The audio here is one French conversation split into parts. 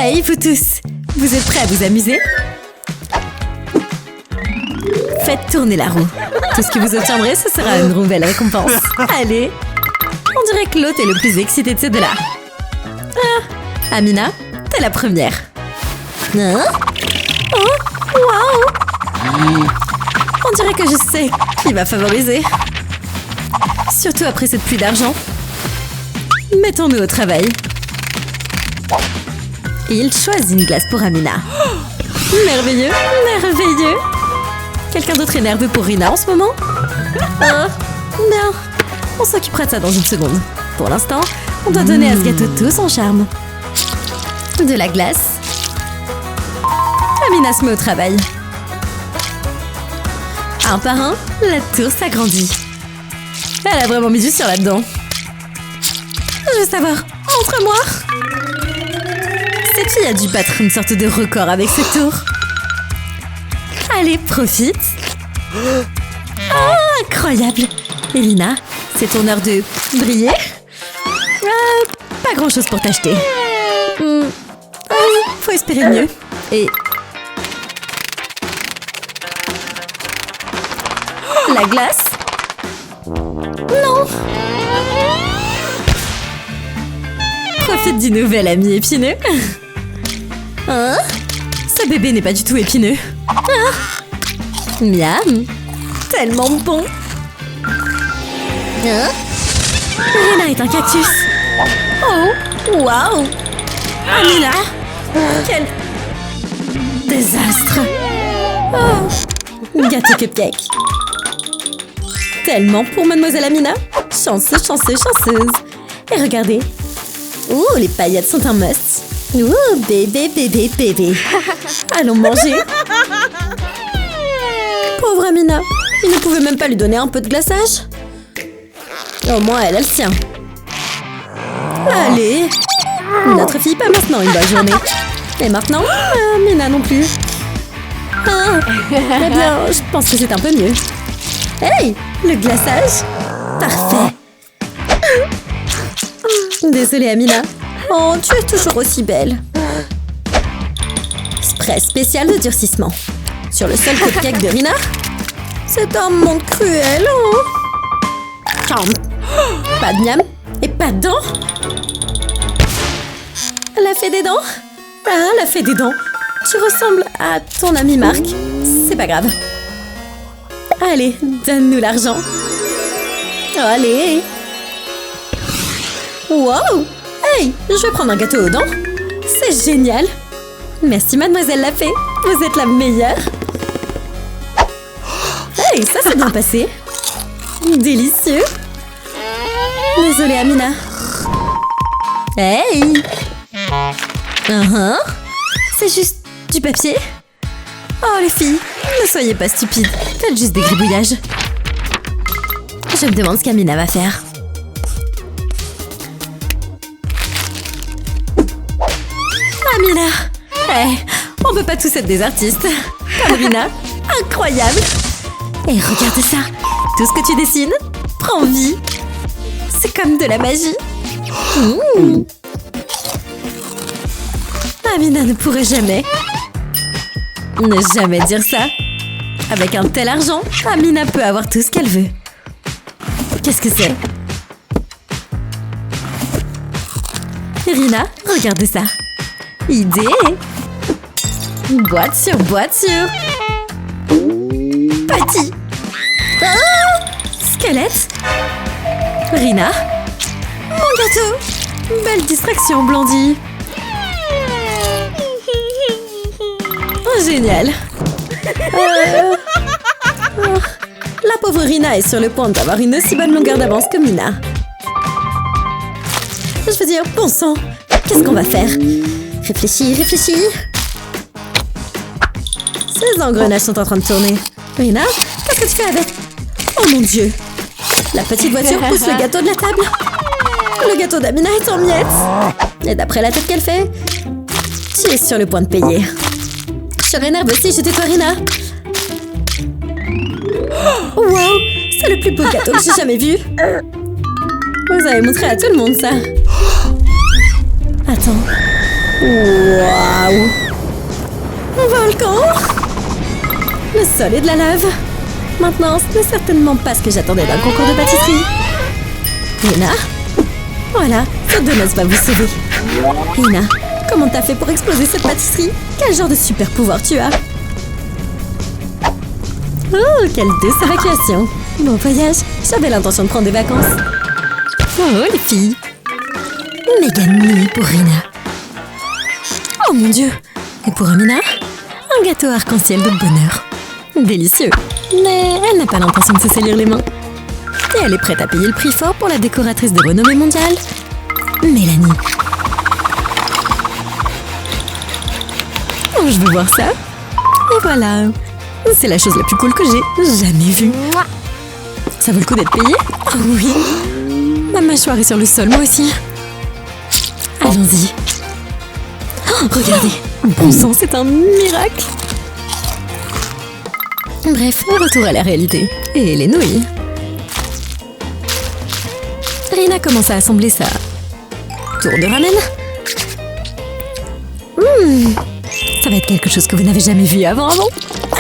Hey, vous tous! Vous êtes prêts à vous amuser? Faites tourner la roue. Tout ce que vous obtiendrez, ce sera une nouvelle récompense. Allez! On dirait que l'autre est le plus excité de ces deux-là. Ah! Amina, t'es la première. Hein? Oh! Waouh! On dirait que je sais qui va favoriser. Surtout après cette pluie d'argent. Mettons-nous au travail. Il choisit une glace pour Amina. Merveilleux, merveilleux. Quelqu'un d'autre est nerveux pour Rina en ce moment? Bien. On s'occupera de ça dans une seconde. Pour l'instant, on doit donner à ce gâteau tout son charme. De la glace. Amina se met au travail. Un par un, la tour s'agrandit. Elle a vraiment mis du sur là-dedans. Je veux savoir, montre-moi. Cette fille a dû battre une sorte de record avec cette tour. Allez, profite. Ah, incroyable. Elina, c'est ton heure de briller. Pas grand-chose pour t'acheter. Faut espérer mieux. Et... la glace? Non. Profite du nouvel ami épineux. Hein? Ce bébé n'est pas du tout épineux. Ah. Miam. Tellement bon. Hein? Rina est un cactus. Oh, waouh. Amina. Quel désastre. Oh. Gâteau cupcake. Tellement pour mademoiselle Amina. Chanceuse, chanceuse, chanceuse. Et regardez. Ouh, les paillettes sont un must. Ouh, bébé, bébé, bébé. Allons manger. Pauvre Amina. Il ne pouvait même pas lui donner un peu de glaçage. Au moins, elle le tient. Allez. Notre fille, pas maintenant, une bonne journée. Et maintenant, Amina non plus. Ah, eh bien, je pense que c'est un peu mieux. Hey, le glaçage. Parfait. Désolée, Amina. Oh, tu es toujours aussi belle. Spray spécial de durcissement. Sur le seul cupcake de Rina. C'est un monde cruel, oh. Pas de miam et pas de dents. La fée des dents. Ah, la fée des dents. Tu ressembles à ton ami Marc. C'est pas grave. Allez, donne-nous l'argent. Allez. Wow! Hey, je vais prendre un gâteau aux dents. C'est génial. Merci, mademoiselle la fée. Vous êtes la meilleure. Hey, ça s'est bien passé. Délicieux. Désolée, Amina. Hey! C'est juste du papier. Oh, les filles, ne soyez pas stupides. Faites juste des gribouillages. Je me demande ce qu'Amina va faire. Amina! Hey, on peut pas tous être des artistes. Comme Rina. Incroyable! Et regarde ça. Tout ce que tu dessines prend vie. C'est comme de la magie. Amina ne pourrait jamais. Ne jamais dire ça. Avec un tel argent, Amina peut avoir tout ce qu'elle veut. Qu'est-ce que c'est? Rina, regarde ça. Idée. Boîte sur boîte sur. Petit. Oh, squelette. Rina. Mon gâteau. Belle distraction, Blondie. Oh, génial. La pauvre Rina est sur le point d'avoir une aussi bonne longueur d'avance que Mina. Je veux dire, bon sang, qu'est-ce qu'on va faire? Réfléchis, réfléchis. Ces engrenages sont en train de tourner. Rina, qu'est-ce que tu fais avec? Oh mon Dieu. La petite voiture pousse le gâteau de la table. Le gâteau d'Amina est en miettes. Et d'après la tête qu'elle fait, tu es sur le point de payer. Je serais nerveuse si j'étais toi, Rina. Wow, c'est le plus beau gâteau que j'ai jamais vu. Vous avez montré à tout le monde ça. Attends, Waouh! Un volcan! Le sol est de la lave. Maintenant, ce n'est certainement pas ce que j'attendais d'un concours de pâtisserie. Rina? Voilà, ce donut va vous sauver. Rina, comment t'as fait pour exploser cette pâtisserie? Quel genre de super pouvoir tu as? Oh, quelle douce évacuation! Bon voyage, j'avais l'intention de prendre des vacances. Oh, les filles! Méga nuit pour Rina. Oh mon Dieu! Et pour Amina, un gâteau arc-en-ciel de bonheur. Délicieux! Mais elle n'a pas l'intention de se salir les mains. Et elle est prête à payer le prix fort pour la décoratrice de renommée mondiale, Mélanie. Oh, je veux voir ça. Et voilà. C'est la chose la plus cool que j'ai jamais vue. Ça vaut le coup d'être payé? Oh oui. Ma mâchoire est sur le sol, moi aussi. Allons-y. Oh, regardez. Bon sang, c'est un miracle. Bref, retour à la réalité. Et les nouilles. Rina commence à assembler sa tour de ramen. Ça va être quelque chose que vous n'avez jamais vu avant.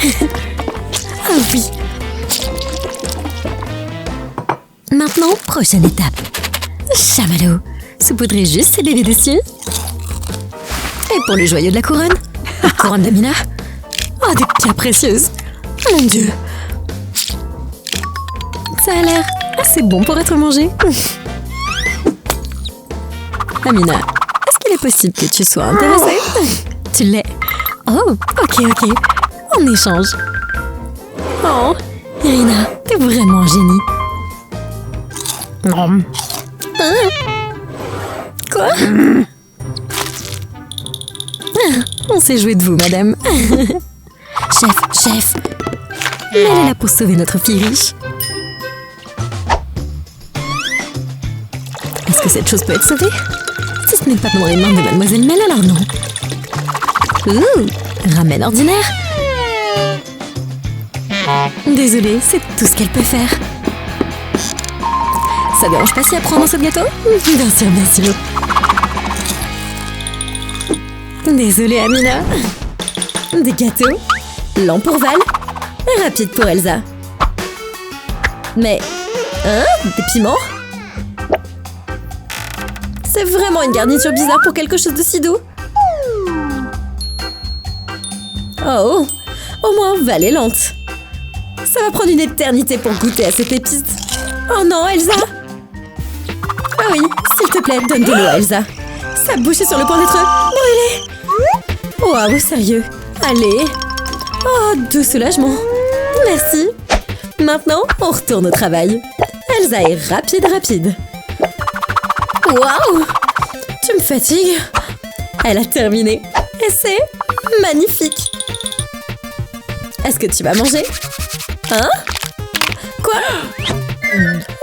Ah oui. Maintenant, prochaine étape. Chamallow. Saupoudrez juste ces bébés dessus. Et pour le joyau de la couronne, la couronne d'Amina. Oh, des pierres précieuses. Mon Dieu. Ça a l'air assez bon pour être mangé. Amina, est-ce qu'il est possible que tu sois intéressée? Tu l'es. Oh, ok. On échange. Oh, Irina, t'es vraiment un génie. Hein? Quoi? On s'est joué de vous, madame. Chef. Elle est là pour sauver notre fille riche. Est-ce que cette chose peut être sauvée? Si ce n'est pas dans les mains de Mademoiselle Mel, alors non. Ramen ordinaire. Désolée, c'est tout ce qu'elle peut faire. Ça dérange pas si elle prend dans ce gâteau? Bien sûr. Désolée, Amina. Des gâteaux, lents pour Val, rapide pour Elsa. Mais... des piments? C'est vraiment une garniture bizarre pour quelque chose de si doux. Oh, au moins Val est lente. Ça va prendre une éternité pour goûter à cette épice. Oh non, Elsa! Ah oui, s'il te plaît, donne de l'eau à Elsa. Sa bouche est sur le point d'être brûlée. Waouh, sérieux. Allez. Oh, doux soulagement. Merci. Maintenant, on retourne au travail. Elsa est rapide. Waouh! Tu me fatigues. Elle a terminé. Et c'est magnifique. Est-ce que tu vas manger? Hein? Quoi?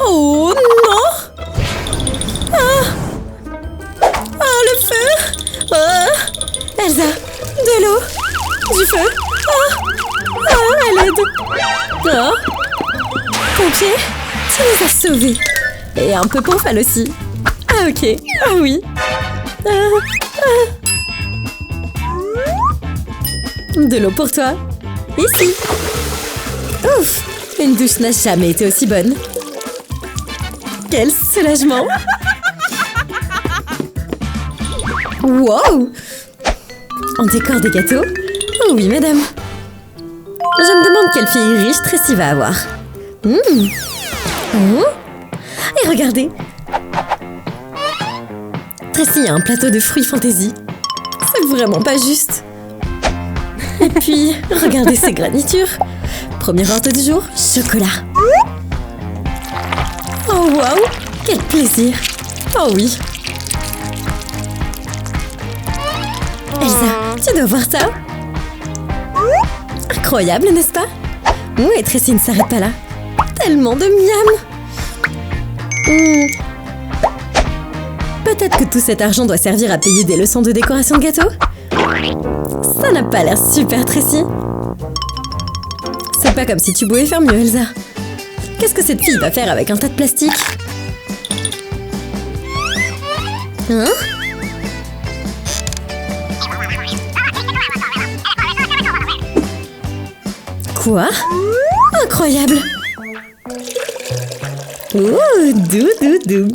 Oh non! Ah, le feu! Oh, Elsa, de l'eau, du feu. À l'aide. Oh, pompier, tu nous as sauvés. Et un peu pour Val aussi. Ah ok, ah oui. De l'eau pour toi. Ici. Ouf, une douche n'a jamais été aussi bonne. Quel soulagement. Wow. On décore des gâteaux? Oh oui, madame. Je me demande quelle fille riche Tracy va avoir. Oh. Et regardez. Tracy a un plateau de fruits fantaisie. C'est vraiment pas juste. Et puis, regardez ces garnitures. Première ordre du jour, chocolat. Oh waouh, quel plaisir. Oh oui. Elsa, tu dois voir ça. Incroyable, n'est-ce pas? Et Tracy ne s'arrête pas là. Tellement de miam. Peut-être que tout cet argent doit servir à payer des leçons de décoration de gâteau? Ça n'a pas l'air super, Tracy. C'est pas comme si tu pouvais faire mieux, Elsa. Qu'est-ce que cette fille va faire avec un tas de plastique? Hein? Quoi? Incroyable! Ouh, doux.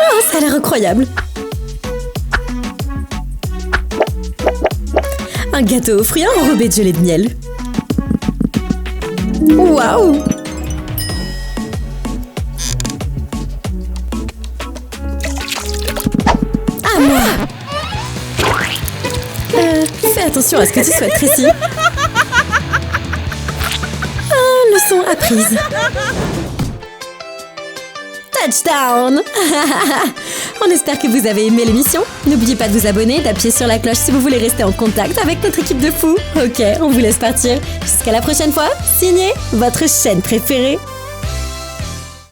Oh, ça a l'air incroyable! Un gâteau aux fruits enrobé de gelée de miel. Waouh! À moi! Fais attention à ce que tu souhaites, Tracy. Leçon apprise. Touchdown! On espère que vous avez aimé l'émission. N'oubliez pas de vous abonner et d'appuyer sur la cloche si vous voulez rester en contact avec notre équipe de fous. Ok, on vous laisse partir. Jusqu'à la prochaine fois. Signé votre chaîne préférée.